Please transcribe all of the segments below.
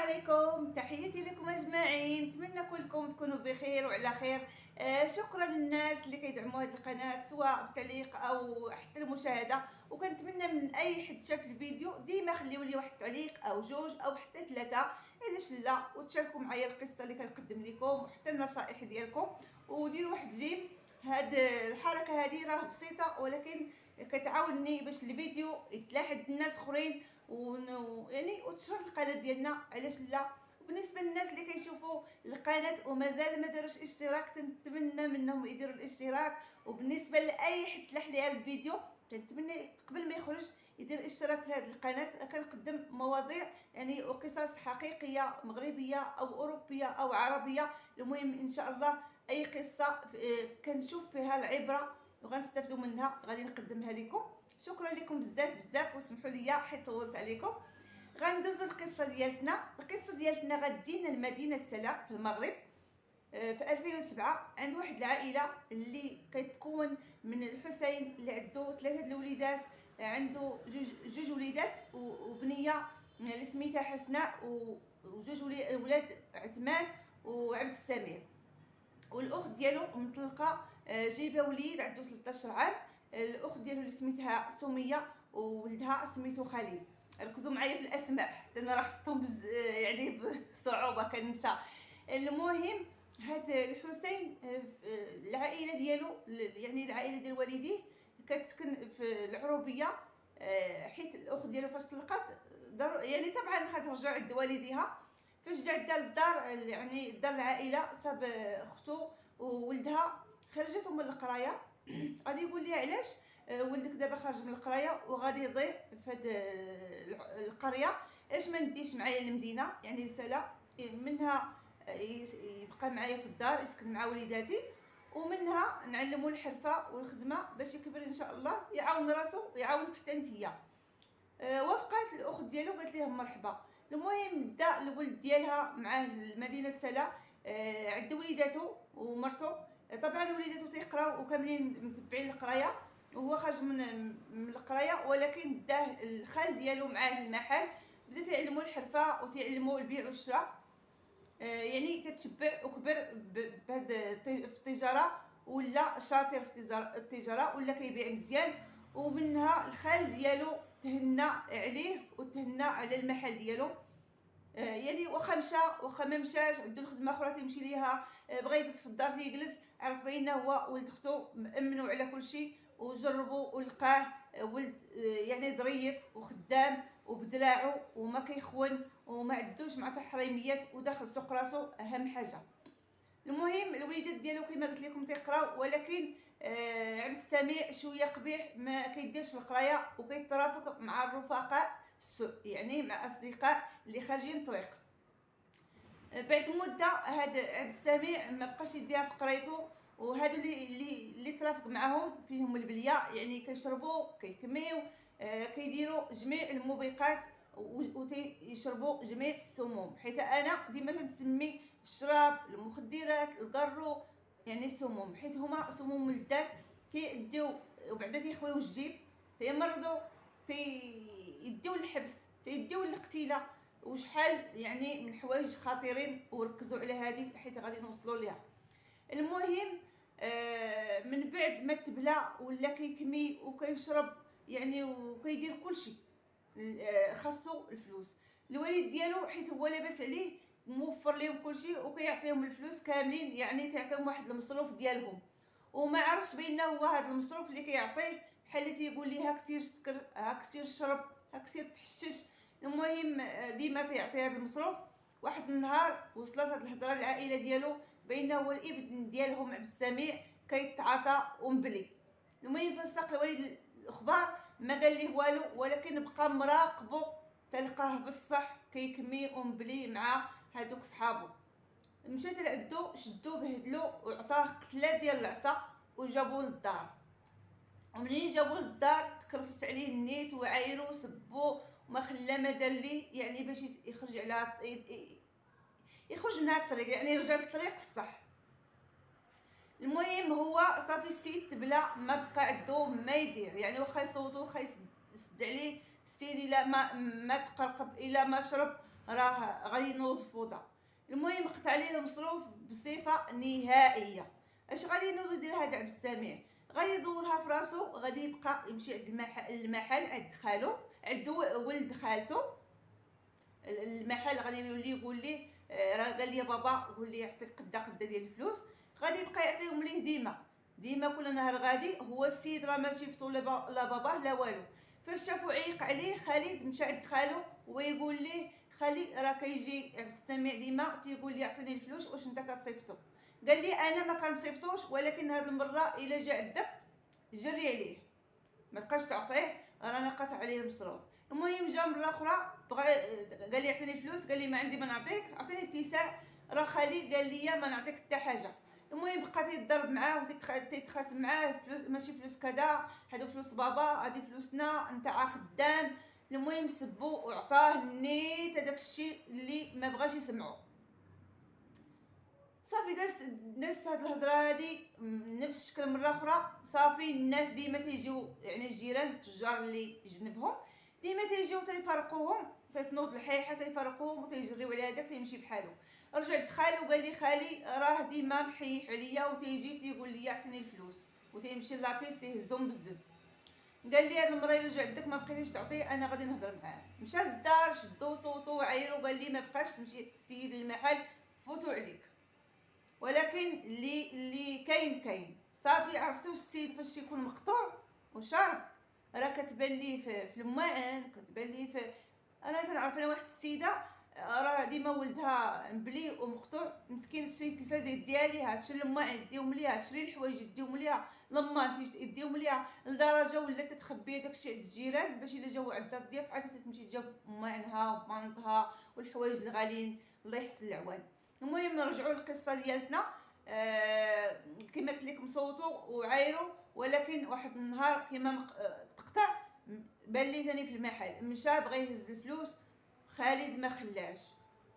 عليكم، تحياتي لكم اجمعين. نتمنى كلكم تكونوا بخير وعلى خير. شكرا للناس اللي كيدعموا هذه القناه سواء بتعليق او حتى المشاهده، وكنتمنى من اي حد شاف الفيديو ديما خليوا لي واحد التعليق او جوج او حتى ثلاثه، علاش لا، وتشاركوا معايا القصه اللي كنقدم لكم وحتى النصائح ديالكم، وديروا واحد جيم. هاد الحركه هذه راه بسيطه ولكن كتعاونني باش الفيديو يتلاحظ الناس اخرين يعني وتشهر القناه ديالنا، علاش لا. وبالنسبه للناس اللي كيشوفوا القناه ومازال ما داروش اشتراك، تنتمنى منهم يديروا الاشتراك. وبالنسبه لاي حد تلاح لي هذا الفيديو كنتمنى قبل ما يخرج يدير اشتراك في هذه القناه. كنقدم مواضيع يعني وقصص حقيقيه مغربيه او اوروبيه او عربيه، المهم ان شاء الله اي قصه كنشوف فيها العبره وغنستافدوا منها غادي نقدمها لكم. شكرا لكم بزاف بزاف، وسمحوا لي حيت طولت عليكم. غندوزو القصه ديالتنا غدينا لمدينه سلا في المغرب. في 2007 عند واحد العائله اللي كتكون من الحسين اللي عنده 3 الوليدات، عنده جوج وليدات وبنيه اللي سميتها حسناء، وجوج ولاد عثمان وعبد السميع. والاخت ديالو مطلقه، جايبه وليد عنده 13 عام. الاخت ديالو اللي سميتها سميه وولدها سميتو خالد. ركزوا معايا في الاسماء حتى انا راه حفتهم يعني بصعوبه كنسى. المهم هاد الحسين، العائله ديالو يعني العائله ديال والديه كتسكن في العروبيه. حيت الاخت ديالو فاش طلقات يعني طبعا خد رجع عند والديها. فاش جا دا للدار يعني دار العائله صاب اختو وولدها خرجتهم من القرايه. غادي يقول لي علاش ولدك دابا خارج من القرايه وغادي يضيع في هاد القريه، علاش ما نديش معايا للمدينه يعني رساله منها يبقى معايا في الدار يسكن مع وليداتي، ومنها نعلمو الحرفه والخدمه باش يكبر ان شاء الله يعاون راسو ويعاونك حتى نتيا. وافقات الاخت ديالو قالت لهم مرحبا. المهم دا الولد ديالها معاه لمدينه سلا، عند وليداتو ومرتو. طبعا وليداتو تيقراو وكاملين متبعين القرايه، وهو خرج من القرايه، ولكن داه الخال ديالو معاه المحل، بدا تيعلموا الحرفه وتيعلموا البيع والشراء. يعني تتشبع وكبر بهاد في التجاره، ولا شاطر في التجاره، ولا كيبيع مزيان. ومنها الخال ديالو تهنى عليه وتهنى على المحل ديالو. يعني واخا مشى واخا ما مشاش عنده الخدمه اخرى تيمشي ليها، بغى يجلس في الدار تيجلس، عرف بان هو ولد اختو مامنوا على كل شيء، وجربوا ولقاه ولد يعني ظريف وخدام وبدراعو وما كيخون وما عندوش مع تحريميات وداخل سوق راسو اهم حاجه. المهم الوليدات ديالو كما قلت لكم تيقراو، ولكن عبد السميع شويه قبيح، ما كيديرش في القرايه وكيترافق مع الرفقاء السوء، يعني مع اصدقاء اللي خارجين طريق. بعد مده هاد عبد السميع ما بقاش يديها في قرايته، وهادو اللي ترافق معاهم فيهم البليه، يعني كيشربوا كيكميو، كيديروا جميع الموبقات ويشربوا جميع السموم، حيت انا ديما تنسمي الشراب المخدرات القرو يعني سموم، حيت هما سموم ملدات كيديو وبعدا تيخويو الجيب، تيمرضوا، تيديو للحبس، تيديو للقتيله، وشحال يعني من حوايج خطيرين، وركزوا على هذه حيت غادي نوصلوا ليها. المهم من بعد ما تبلى ولا كيكمي وكيشرب يعني وكيدير كل شيء، خاصو الفلوس. الوالد ديالو حيت هو لاباس عليه موفر لهم كل شيء وكيعطيهم الفلوس كاملين، يعني تيعطيهم واحد المصروف ديالهم، وما عرفش بان هو هذا المصروف اللي كيعطيه بحال اللي تيقول ليه هاك سير سكر، هاك سير شرب، هاك سير تحشش. المهم ديما تيعطي هذا المصروف. واحد النهار وصلت هاد الهضره للعائله ديالو بان هو الابن ديالهم عبد السميع كيتعاطى ومبلي. المهم فاش ساق الوالد الاخبار ما قال ليه والو، ولكن بقى مراقبه، تلقاه بصح كيكمي ومبلي مع هادوك صحابو. مشات لعندو شدو بهدلو وعطاه قتله ديال العصا وجابوه للدار. ومنين جابوه للدار تكرفس عليه النيت وعايرو وسبو وما خلى ما دار ليه، يعني باش يخرج على يخرج من هاد الطريق، يعني يرجع للطريق الصح. المهم هو صافي السيد تبلا ما بقى عنده ما يدير، يعني واخا يصوتو واخا يسد عليه السيد الا ما تقرقب الا ما شرب راه غادي ينوض فوضى. المهم قطع عليه المصروف بصفه نهائيه. اش غادي ينوض يدير هذا عبد السميع؟ غادي يدورها في راسو، غادي يبقى يمشي عند المحل عند خالو، عند ولد خالته. المحل غادي يولي يقول ليه راه قال لي بابا، قول لي يعطيك قدا ديال الفلوس. غادي يبقى يعطيهم ليه ديما كل نهار غادي. هو السيد راه ما شفتو لا باباه لا والو. فاش شافو عيق عليه خالد، مشى عند خالو ويقول ليه خالي راه كيجي عبد السميع ديما تيقول لي عطيني الفلوس، واش انت كتصيفطو؟ قال لي انا ما كنصيفطوش، ولكن هاد المره الا جا عندك جري عليه، ما بقاش تعطيه، رانا قاطع عليه المصروف. المهم جا مره اخرى بغى، قال لي عطيني فلوس، قال لي ما عندي ما نعطيك، عطيني اتساع، راه خالي قال لي ما نعطيك حتى حاجه. المهم بقى تيضرب معاه وتيتخاصم معاه، فلوس ماشي فلوس كذا، هادو فلوس بابا، هادي فلوسنا، انت خدام. المهم سبو وعطاه نيت هذاك الشيء اللي ما بغاش يسمعو. صافي داز هاد الهضره هادي نفس الشكل مره اخرى. صافي الناس ديما تيجيو، يعني الجيران التجار اللي جنبهم ديما تيجيو تيفرقوهم، تتنوض الحيحه تيفرقوهم وتيجريو على هذاك تيمشي بحالو. رجع لخالو قال لي خالي راه ديما محيح عليا وتيجي تيقول لي عطيني الفلوس، وتيمشي لاكيس تيهزهم بزز. قال لي هاد المره الا رجع عندك ما بقيتيش تعطيه، انا غادي نهضر معاه. مشى للدار، شدو صوتو وعايرو، قال لي ما بقاش تمشي السيد للمحل، فوتو عليك. ولكن اللي كاين صافي. عرفتوا السيد فاش يكون مقطوع وشارب، راه كتبان ليه في الماعن، كتبان ليه في. انا كنعرف انا واحد السيده راه ديما ولدها مبلي ومقطوع، مسكين تشري التلفازه ديالها، تشري الماعن يديهم ليها، تشري الحوايج يديهم ليها، لمان يديهم ليها، لدرجه ولات تخبي داكشي عند الجيران باش الا جاو عندها الضياف عاد تمشي تجيب ماعنها ومانطها والحوايج الغاليين، الله يحسن العوان. المهم نرجعوا للقصه ديالتنا. كما قلت لكم صوتوا وعايروا، ولكن واحد النهار كما تقطع، بان لي ثاني في المحل، مشى بغى يهز الفلوس، خالد ما خلاش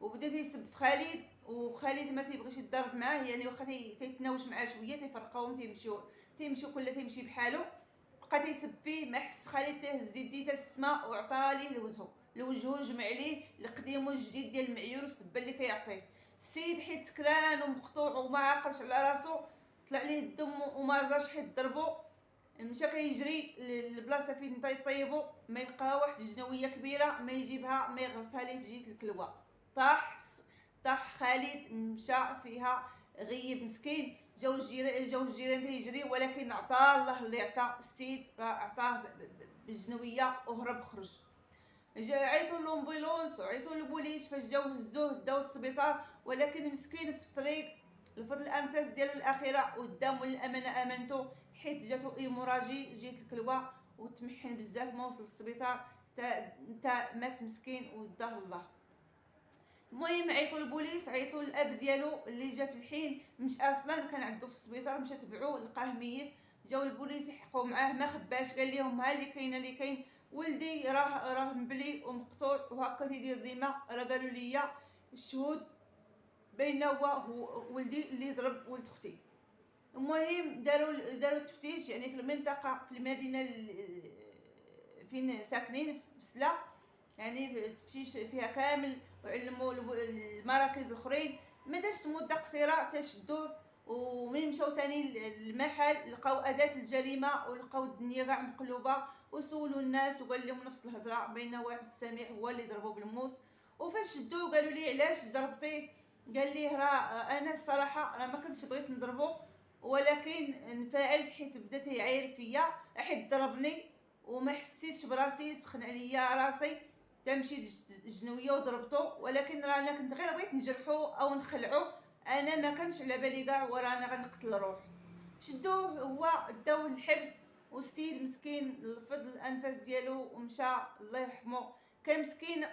وبدا تيسب في خالد، وخالد ما تيبغيش يتضرب معاه، يعني واخا تيتناوش معاه شويه تيفرقاهم تيمشيو كل تيمشي بحالو. بقى تيسب فيه، ما حس خالد تهز يديه حتى السماء وعطاه ليه لوجهو جمع ليه القديم والجديد ديال المعيور والسبه اللي كيعطيه. السيد حيت سكران ومقطوع وما عاقلش على راسو، طلع ليه الدم وما رضاش حيت ضربو. مشى كيجري للبلاصه فين طيبو، ما يلقاها واحد الجنويه كبيره، ما يجيبها ما يغرسها ليه في جهه الكلوه. طاح خالد، مشى فيها غيب مسكين. جاو الجيران تيجري، ولكن عطاه الله اللي عطاه السيد، راه عطاه بالجنويه وهرب خرج. عيطوا لومبيلونس وعيطوا للبوليس، فاش جاو هزوه داو للسبيطار، ولكن مسكين في الطريق لفظ الانفاس ديالو الاخيره قدام الامانه امانته، حيت جاتو ايموراجي جيت الكلوه وتمحن بزاف، ما وصل للسبيطار تا مات مسكين وداه الله. المهم عيطوا للبوليس، عيطوا للاب ديالو اللي جا في الحين، مش اصلا كان عنده في السبيطار، مشى تبعوه لقاه ميت. جاو البوليس يحقوا معاه، ما خباش، قال لهم ها اللي كاين ولدي راه مبلي ومقطوع وهكا تيدير ديما، راه قالوا لي الشهود بيننا هو ولدي اللي ضرب ولد اختي. المهم داروا التفتيش، يعني في المنطقه في المدينه فين ساكنين في سلا، يعني التفتيش فيها كامل، وعلموا المراكز الاخرين. ما داش مده قصيره تشدوه، ومن مشاو تاني المحل لقاو اداه الجريمه ولقاو الدنيا كاع مقلوبه، وسولوا الناس وقال لهم نفس الهضره، بين واحد السميع هو اللي ضربو بالموس. وفاش شدوه قالوا لي علاش ضربتيه؟ قال ليه راه انا الصراحه راه ما كنتش بغيت نضربو، ولكن انفعلت حيت بدا تيعاير فيا، حيت ضربني وما حسيتش براسي، سخن عليا راسي، تمشيت الجنويه وضربته، ولكن رانا كنت غير بغيت نجرحو او نخلعو، انا ما كانش على بالي كاع ورانا غنقتل روح. شدوه هو داوه للحبس، والسيد مسكين لفظ الانفاس ديالو ومشى الله يرحمه. كان مسكين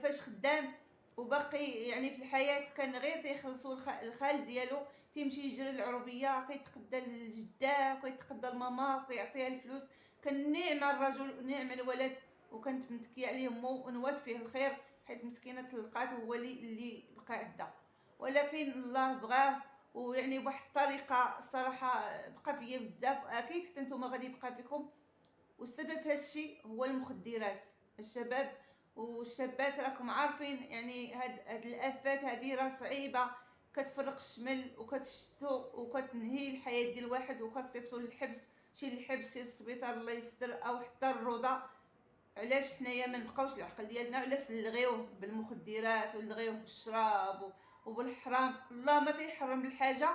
فاش خدام وباقي يعني في الحياه، كان غير تيخلصوا الخال ديالو، تيمشي يجري للعربيه كيتقدى الجده وكيتقدى الماما وكيعطيها الفلوس. كان نعم الرجل ونعم الولد، وكانت متكيه عليه امه ونوات فيه الخير، حيت مسكينه تلقات هو اللي بقى عندها. ولكن الله بغاه، ويعني بواحد الطريقه الصراحه بقى فيا بزاف، اكيد حتى نتوما غادي يبقى فيكم. والسبب في هذا الشيء هو المخدرات. الشباب والشابات راكم عارفين يعني هاد الافات هادي راه صعيبه، كتفرق الشمل وكتشتو وكتنهي الحياه ديال الواحد وكتصيفطو للحبس، شي للحبس شي للسبيطار الله يستر، او حتى الروضه. علاش حنايا ما نبقاوش العقل ديالنا، علاش نلغيوه بالمخدرات ونلغيوه بالشراب وبالحرام؟ الله ما تيحرم الحاجه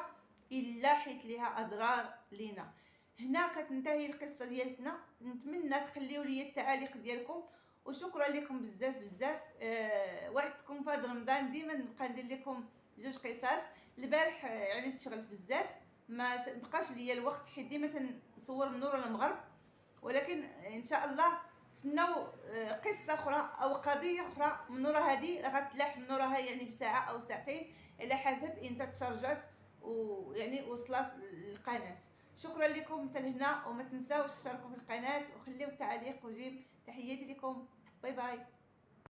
الا حيت ليها اضرار لينا. هنا كتنتهي القصه ديالتنا، نتمنى تخليو لي التعاليق ديالكم، وشكرا لكم بزاف بزاف. وعدتكم في هذا رمضان ديما نبقى ندير لكم جوج قصص. البارح يعني تشغلت بزاف، ما بقاش ليا الوقت حيت ديما تنصور من نور المغرب، ولكن ان شاء الله تسناو قصه اخرى او قضيه اخرى من ورا هذه، غتلاح من وراها يعني بساعه او ساعتين على حسب انت تشارجات ويعني وصلت القناه. شكرا لكم حتى لهنا، وما تنساوش تشتركوا في القناه وخليو التعليق وجيم. تحياتي لكم، باي باي.